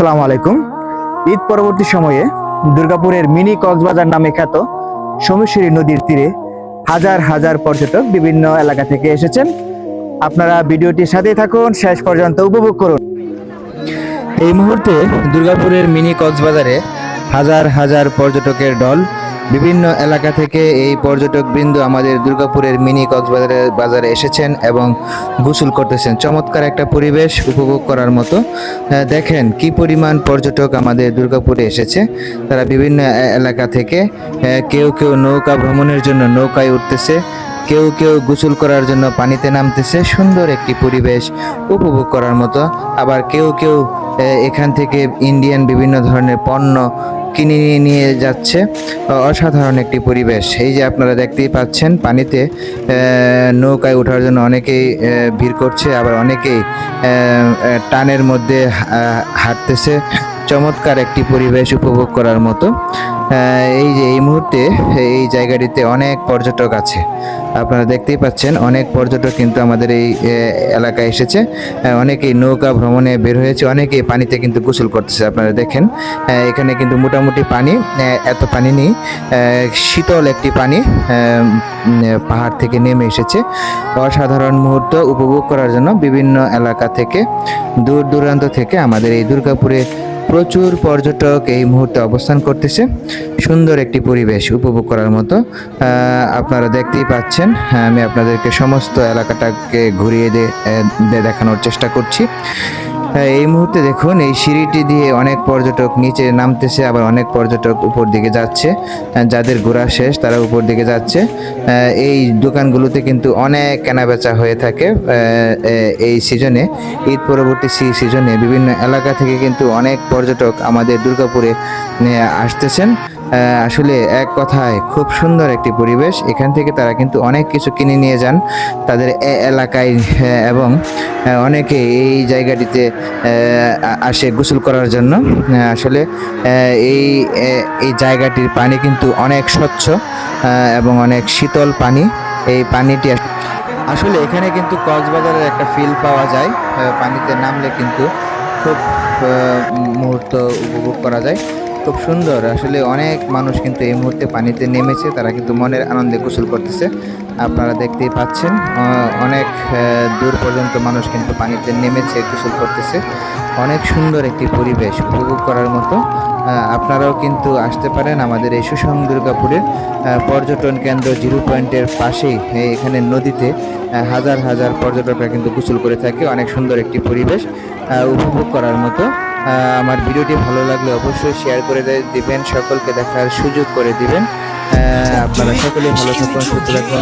আসসালামু আলাইকুম। ঈদ পরবর্তী সময়ে দুর্গাপুরের মিনি কক্সবাজার নামে খ্যাত সোমেশ্বরী নদীর তীরে হাজার হাজার পর্যটক বিভিন্ন এলাকা থেকে এসেছেন। আপনারা ভিডিওটির সাথেই থাকুন, শেষ পর্যন্ত উপভোগ করুন। এই মুহূর্তে দুর্গাপুরের মিনি কক্সবাজারে হাজার হাজার পর্যটকের দল বিভিন্ন এলাকা থেকে এই পর্যটক বৃন্দ আমাদের দুর্গাপুরের মিনি বাজারে এসেছেন এবং গোসল করতেছেন। চমৎকার একটা পরিবেশ উপভোগ করার মতো। দেখেন কি পরিমাণ পর্যটক আমাদের দুর্গাপুরে এসেছে। তারা বিভিন্ন এলাকা থেকে কেউ কেউ নৌকা ভ্রমণের জন্য নৌকায় উঠতেছে, কেউ কেউ গোসল করার জন্য পানিতে নামতেছে। সুন্দর একটি পরিবেশ উপভোগ করার মতো। আবার কেউ কেউ এখান থেকে ইন্ডিয়ান বিভিন্ন ধরনের পণ্য কিনে নিয়ে যাচ্ছে। অসাধারণ একটি পরিবেশ। এই যে আপনারা দেখতেই পাচ্ছেন পানিতে নৌকায় ওঠার জন্য অনেকেই ভিড় করছে, আবার অনেকেই টানের মধ্যে হাঁটতেছে। চমৎকার একটি পরিবেশ উপভোগ করার মতো। এই যে এই মুহূর্তে এই জায়গাটিতে অনেক পর্যটক আছে, আপনারা দেখতেই পাচ্ছেন। অনেক পর্যটক কিন্তু আমাদের এই এলাকায় এসেছে। অনেকেই নৌকা ভ্রমণে বের হয়েছে, অনেকেই পানিতে কিন্তু গোসল করতেছে। আপনারা দেখেন এখানে কিন্তু মোটামুটি পানি, এত পানি নেই, শীতল একটি পানি পাহাড় থেকে নেমে এসেছে। অসাধারণ মুহূর্ত উপভোগ করার জন্য বিভিন্ন এলাকা থেকে, দূর দূরান্ত থেকে আমাদের এই দুর্গাপুরে প্রচুর পর্যটক এই মুহূর্তে অবস্থান করতেছে। সুন্দর একটি পরিবেশ উপভোগ করার মতো। আপনারা দেখতেই পাচ্ছেন, আমি আপনাদেরকে সমস্ত এলাকাটাকে ঘুরিয়ে দেখানোর চেষ্টা করছি। এই মুহূর্তে দেখুন এই সিঁড়িটি দিয়ে অনেক পর্যটক নিচে নামতেছে, আবার অনেক পর্যটক উপর দিকে যাচ্ছে। যাদের ঘোরা শেষ তারা উপর দিকে যাচ্ছে। এই দোকানগুলোতে কিন্তু অনেক কেনাবেচা হয়ে থাকে এই সিজনে, ঈদ পরবর্তী সিজনে বিভিন্ন এলাকা থেকে কিন্তু অনেক পর্যটক আমাদের দুর্গাপুরে আসতেছেন। আসলে এক কথায় খুব সুন্দর একটি পরিবেশ। এখান থেকে তারা কিন্তু অনেক কিছু কিনে নিয়ে যান তাদের এলাকায়, এবং অনেকে এই জায়গাটিতে আসে গোসল করার জন্য। আসলে এই জায়গাটির পানি কিন্তু অনেক স্বচ্ছ এবং অনেক শীতল পানি। এই পানিটি আসলে এখানে কিন্তু কক্সবাজারের একটা ফিল পাওয়া যায়। পানিতে নামলে কিন্তু খুব মুহূর্ত উপভোগ করা যায়। খুব সুন্দর। আসলে অনেক মানুষ কিন্তু এই মুহূর্তে পানিতে নেমেছে, তারা কিন্তু মনের আনন্দে গোসল করতেছে। আপনারা দেখতেই পাচ্ছেন অনেক দূর পর্যন্ত মানুষ কিন্তু পানিতে নেমেছে, গোসল করতেছে। অনেক সুন্দর একটি পরিবেশ উপভোগ করার মতো। আপনারাও কিন্তু আসতে পারেন আমাদের এই সুষম দুর্গাপুরের পর্যটন কেন্দ্র জিরো পয়েন্টের পাশেই। এখানে নদীতে হাজার হাজার পর্যটকরা কিন্তু গোসল করে থাকে। অনেক সুন্দর একটি পরিবেশ উপভোগ করার মতো। আমার ভিডিওটি ভালো লাগলে অবশ্যই শেয়ার করে দিবেন, সকলকে দেখার সুযোগ করে দিবেন। আপনারা সকলেই ভালো থাকুন, সুস্থ থাকুন।